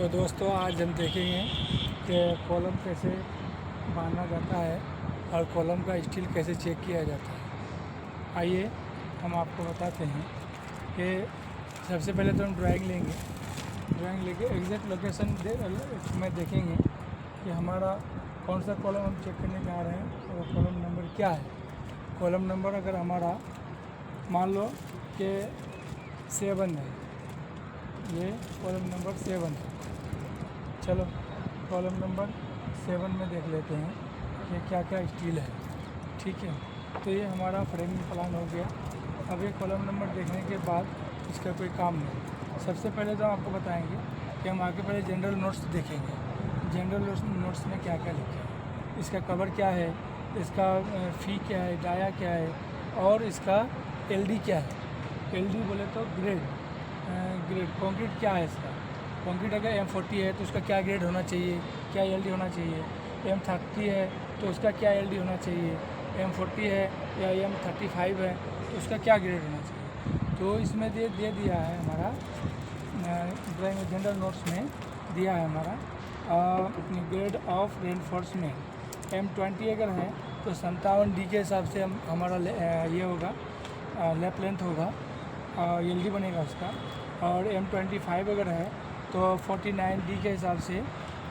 तो दोस्तों आज हम देखेंगे कि कॉलम कैसे बांधा जाता है और कॉलम का स्टील कैसे चेक किया जाता है। आइए हम आपको बताते हैं कि सबसे पहले तो हम ड्राइंग लेके एग्जैक्ट लोकेशन में देखेंगे कि हमारा कौन सा कॉलम हम चेक करने जा रहे हैं और कॉलम नंबर क्या है। कॉलम नंबर अगर हमारा मान लो कि 7 है, ये कॉलम नंबर 7 है। चलो कॉलम नंबर 7 में देख लेते हैं कि क्या क्या स्टील है। ठीक है, तो ये हमारा फ्रेमिंग प्लान हो गया। अब ये कॉलम नंबर देखने के बाद इसका कोई काम नहीं। सबसे पहले तो आपको बताएंगे कि हम आगे पहले जनरल नोट्स देखेंगे। जनरल नोट्स में क्या क्या लिखा है, इसका कवर क्या है, इसका फ़ी क्या है, डाया क्या है और इसका एलडी क्या है। एलडी बोले तो ग्रेड कंक्रीट क्या है इसका। कंक्रीट अगर M40 है तो उसका क्या ग्रेड होना चाहिए, क्या एलडी होना चाहिए। M30 है तो उसका क्या एलडी होना चाहिए। M40 है या M35 है तो उसका क्या ग्रेड होना चाहिए। तो इसमें दे दिया है हमारा ड्राइंग जनरल नोट्स में दिया है हमारा ग्रेड ऑफ रेनफोर्समेंट। M20 अगर है तो 57D के हिसाब से हमारा ये होगा, लैप लेंथ होगा, एलडी बनेगा उसका। और M25 अगर है तो 49D के हिसाब से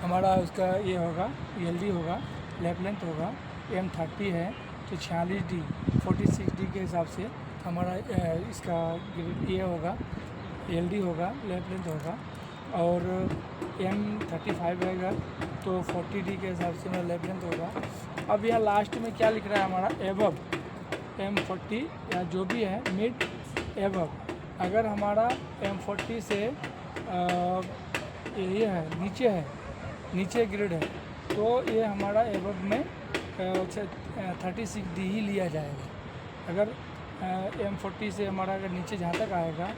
हमारा उसका ये होगा, एलडी होगा, लैप लेंथ होगा। M30 है तो 46D 46D के हिसाब से हमारा इसका ये होगा, एलडी होगा, लैप लेंथ होगा। और M35 रहेगा तो 40D के हिसाब से हमारा लैप लेंथ होगा। अब यहाँ लास्ट में क्या लिख रहा है हमारा एबव M40 या जो भी है मिड एबव। अगर हमारा M40 से ये है नीचे ग्रेड है तो ये हमारा एबव में 36D ही लिया जाएगा। अगर M40 से हमारा अगर नीचे जहाँ तक आएगा,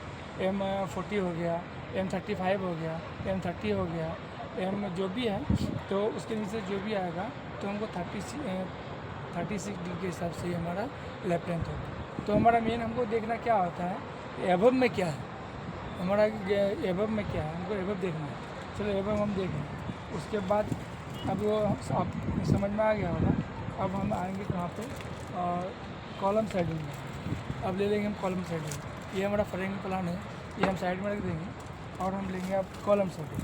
M40 हो गया, M35 हो गया, M30 हो गया, M जो भी है तो उसके नीचे जो भी आएगा तो हमको 36D के हिसाब से हमारा लैप लेंथ होगा। तो हमारा मेन हमको देखना क्या होता है, एबव में क्या है हमारा, एबव में क्या है हमको एबव देखना है। चलो एबव हम देखें, उसके बाद अब वो आप समझ में आ गया होगा। अब हम आएंगे कहाँ पे, कॉलम शेड्यूल में। अब ले लेंगे हम कॉलम शेड्यूल। ये हमारा फ्रेमिंग प्लान है, ये हम साइड में रख देंगे और हम लेंगे अब कॉलम शेड्यूल।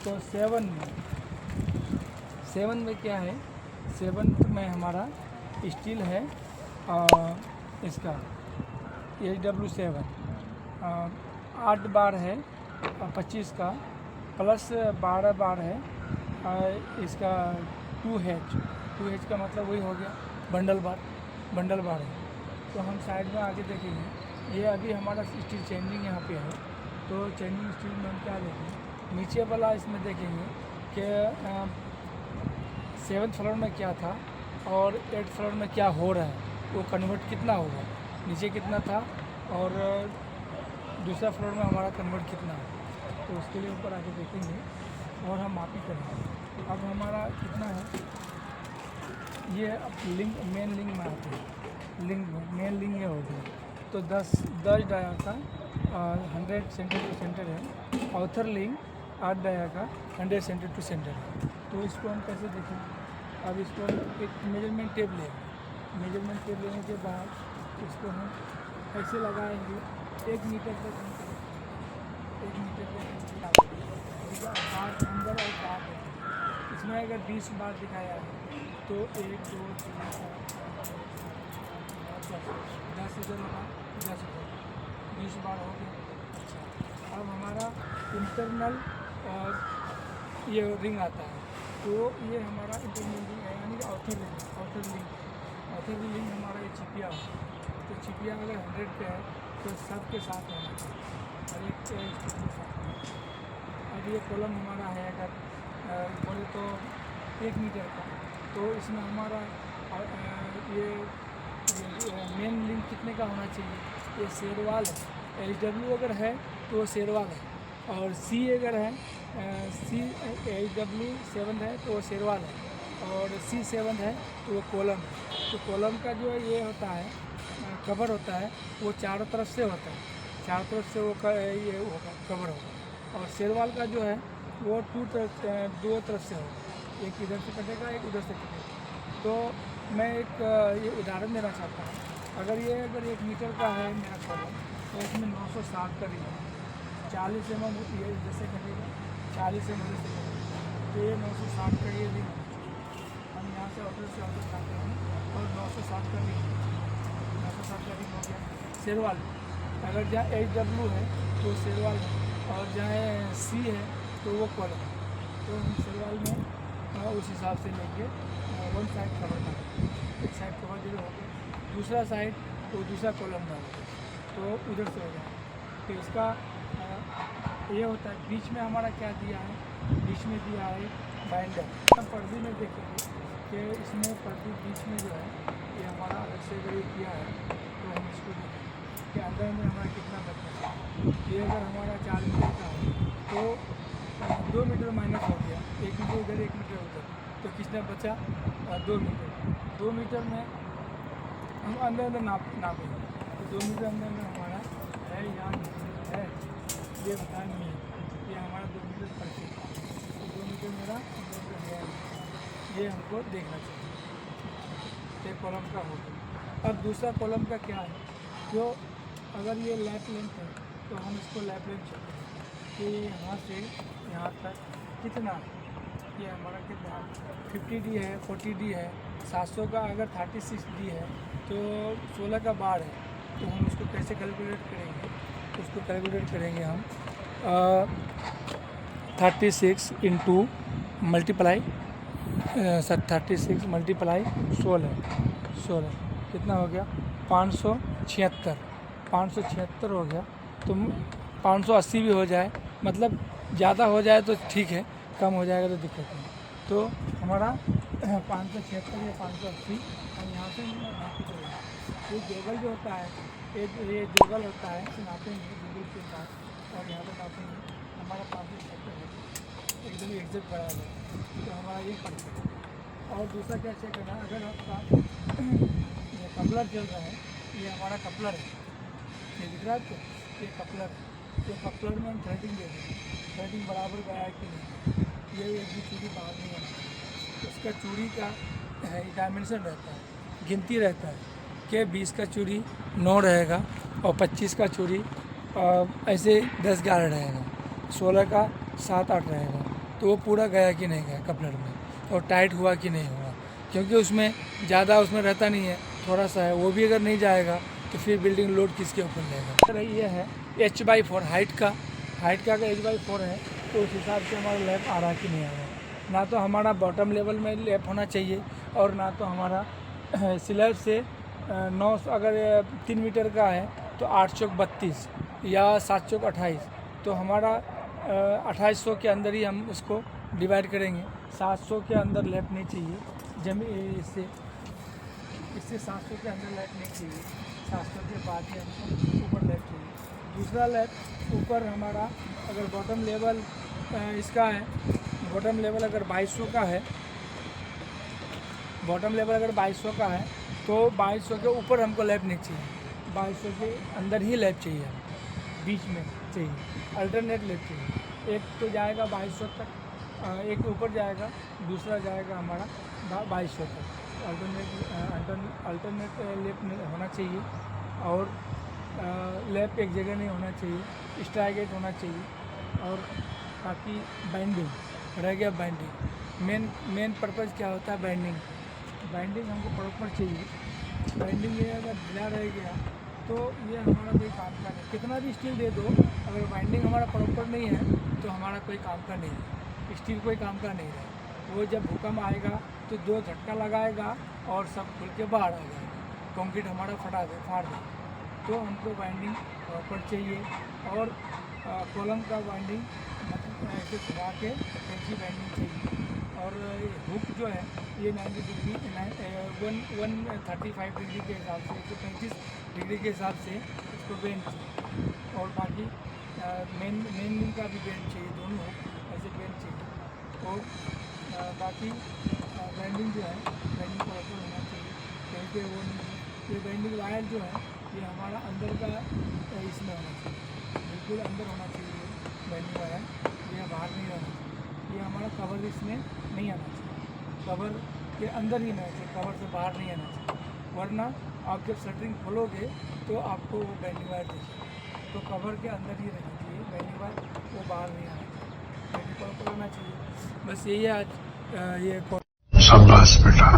तो 7 में क्या है, 7 में हमारा स्टील है इसका HW7 8 बार है 25 का प्लस 12 बार है इसका 2H का मतलब वही हो गया बंडल बार है। तो हम साइड में आगे देखेंगे, ये अभी हमारा स्टील चेंजिंग यहाँ पे है। तो चेंजिंग स्टील में हम क्या देखेंगे, नीचे वाला इसमें देखेंगे कि 7th फ्लोर में क्या था और 8th फ्लोर में क्या हो रहा है, वो कन्वर्ट कितना होगा, नीचे कितना था और दूसरा फ्लोर में हमारा कन्वर्ट कितना है। तो उसके लिए ऊपर आके देखेंगे और हम मापी करेंगे। अब हमारा कितना है, ये लिंक मेन लिंक में आते हैं, मेन लिंक ये हो गया। तो 10 डाया का 100 सेंटर टू सेंटर है, आउटर लिंक 8 डाया का 100 सेंटर टू सेंटर है। तो इसको हम कैसे देखें, अब इसको एक मेजरमेंट टेप लेने के बाद इसको हम ऐसे लगाएंगे 1 मीटर तक, 1 मीटर तक बार अंदर और बाहर। इसमें अगर 20 बार दिखाया है तो 1 2 3 4 10 इधर होगा, 10 इधर, 20 बार हो गया। अच्छा, अब हमारा इंटरनल ये रिंग आता है, तो ये हमारा इंटरनल रिंग है, यानी कि आउटर लिंक हमारा ये चिपिया है। तो चिपिया अगर 100 पे है तो सब के साथ होना चाहिए, हर एक के साथ। अब ये कॉलम हमारा है अगर बोले तो 1 मीटर का, तो इसमें हमारा ये मेन लिंक कितने का होना चाहिए, ये शेरवाल है। HW अगर है तो वो शेरवाल है, और C अगर है HW7 है तो वो शेरवाल है, और C7 है तो वो कॉलम है। तो कॉलम का जो ये होता है कवर होता है वो चारों तरफ से होता है, चारों तरफ से वो ये होगा कवर होगा। और शेरवाल का जो है वो दो तरफ से होगा, एक इधर से कटेगा एक उधर से कटेगा। तो मैं एक ये उदाहरण देना चाहता हूँ। अगर 1 मीटर का है मेरा कॉलम, तो इसमें 960 का रीडिंग, 40 mm ये जैसे कटेगा, 40 mm से कटेगा, तो ये 960 का ये रीडिंग हम यहाँ से ऑर्डर काटते हैं और 960 का रीडिंग, 960 का रीडिंग हो गया। शेरवाल अगर जहाँ HW है तो शेरवाल है, और जहाँ C है तो वो कॉलम है। तो हम शेरवाल में उस हिसाब से लेंगे। वन साइड कवर का, एक साइड कवर जो हो गया, दूसरा साइड वो दूसरा कॉलम का हो गया, तो उधर से हो जाएगा। तो इसका ये होता है। बीच में हमारा क्या दिया है, बीच में दिया है बाइंडर। हम पर्दी में देखेंगे कि इसमें पर्दी बीच में जो है ये हमारा अलग से अगर ये किया है, तो हम इसको देखेंगे कि अंदर में हमारा कितना बचना है। ये अगर हमारा 4 मीटर का है तो 2 मीटर माइनस हो गया, 1 मीटर इधर 1 मीटर उधर, तो कितना बचा 2 मीटर। 2 मीटर में हम अंदर नापेंगे, तो 2 मीटर अंदर में हमारा है यहाँ है, ये बता नहीं है, ये हमारा 2 मीटर परफेक्ट है। तो 2 मीटर मेरा अंदर में है, ये हमको देखना चाहिए। एक कॉलम का हो गया। अब दूसरा कॉलम का क्या है, जो अगर ये लैप लेंथ है तो हम इसको लैप लेंथ चेक करें कि यहाँ से यहाँ तक कितना, ये हमारा कितना 50D है, 40D है, 700 का अगर 36D है तो 16 का बार है। तो हम उसको कैसे कैलकुलेट करेंगे, उसको कैलकुलेट करेंगे हम 36 इंटू मल्टीप्लाई 36 मल्टीप्लाई 16 कितना हो गया 576 हो गया। तो 580 भी हो जाए, मतलब ज़्यादा हो जाए तो ठीक है, कम हो जाएगा तो दिक्कत नहीं। तो हमारा 576 या 580 हम यहाँ से नापी करेंगे। ये जोगल जो होता है, ये जोगल होता है, इसे नापेंगे जोगल के साथ और यहाँ पर नापेंगे। हमारा 576 है, एकदम एग्जैक्ट बराबर है, तो हमारा ये परफेक्ट है। और दूसरा क्या चेक करना, अगर आपका ये कपलर चल रहा है, ये हमारा कपलर है, ये दिख रहा है आपको, ये कपलर है। ये कपलर में हम थ्रेडिंग दे देंगे, थ्रेडिंग बराबर गया है कि नहीं, ये एक भी चूड़ी बाहर नहीं है। उसका चूड़ी का डायमेंशन रहता है, गिनती रहता है कि 20 का चूड़ी 9 रहेगा और 25 का चूड़ी ऐसे 10-11 रहेगा, 16 का 7-8 रहेगा। तो वो पूरा गया कि नहीं गया कपलर में, और टाइट हुआ कि नहीं हुआ, क्योंकि उसमें ज़्यादा उसमें रहता नहीं है, थोड़ा सा है। वो भी अगर नहीं जाएगा तो फिर बिल्डिंग लोड किसके ऊपर लेगा। ये है H/4 हाइट का अगर H/4 है तो उस हिसाब से हमारा लैप आ रहा कि नहीं आ रहा। ना तो हमारा बॉटम लेवल में लैप होना चाहिए, और ना तो हमारा स्लैब से 9 अगर 3 मीटर का है तो 8 चौक 32 या 7 चौक 28, तो हमारा 2800 के अंदर ही हम उसको डिवाइड करेंगे। 700 के अंदर लैप नहीं चाहिए, इससे 700 के अंदर लैप नहीं चाहिए, 700 के बाद ही हमको ऊपर लैप चाहिए। दूसरा लैप ऊपर हमारा अगर बॉटम लेवल इसका है, बॉटम लेवल अगर 2200 का है, बॉटम लेवल अगर 2200 का है तो 2200 के ऊपर हमको लैप नहीं चाहिए, 2200 के अंदर ही लैप चाहिए, बीच में चाहिए, अल्टरनेट लैप चाहिए। एक तो जाएगा 2200 तक, एक ऊपर जाएगा, दूसरा जाएगा हमारा 2200 तक। अल्टरनेट लैप होना चाहिए, और लैप एक जगह नहीं होना चाहिए, स्ट्राइगेट होना चाहिए। और बाकी बाइंडिंग रह गया, मेन पर्पज़ क्या होता है, बाइंडिंग हमको प्रॉपर चाहिए। बाइंडिंग ये अगर ढीला रह गया तो ये हमारा कोई काम का नहीं, कितना भी स्टील दे दो, अगर बाइंडिंग हमारा प्रॉपर नहीं है तो हमारा कोई काम का नहीं है, स्टील कोई काम का नहीं है। वो जब भूकंप आएगा तो 2 झटका लगाएगा और सब खुल के बाहर आ जाएगा, कंक्रीट हमारा फाड़ देगा। तो हमको बाइंडिंग प्रॉपर चाहिए, और कॉलम का बाइंडिंग ऐसे घुमा के ऐसी बाइंडिंग चाहिए। और हुक जो है ये 90 डिग्री 135 डिग्री के हिसाब से, 135 डिग्री के हिसाब से इसको बेंड चाहिए। और बाकी मेन लिंक का भी बेंड चाहिए, दोनों हुक ऐसे बेंड चाहिए। और बाकी बेंडिंग जो है, बेंडिंग प्रॉपर होना चाहिए, कहीं पे वो नहीं है। ये बेंडिंग वायर जो है ये हमारा अंदर का इसमें होना चाहिए, बिल्कुल अंदर होना चाहिए बेंडिंग वायर, ये बाहर नहीं रहना चाहिए। ये हमारा कवर इसमें नहीं आना चाहिए, कवर के अंदर ही आना चाहिए, कवर से बाहर नहीं आना चाहिए, वरना आप जब शटरिंग खोलोगे तो आपको वो बैंडिंग वायर दिखेगा। तो कवर के अंदर ही रहना चाहिए बैंडिंग वायर, वो बाहर नहीं आना चाहिए, बैंडिंग वायर को रहना चाहिए। बस यही है आज ये शाबाश बेटा।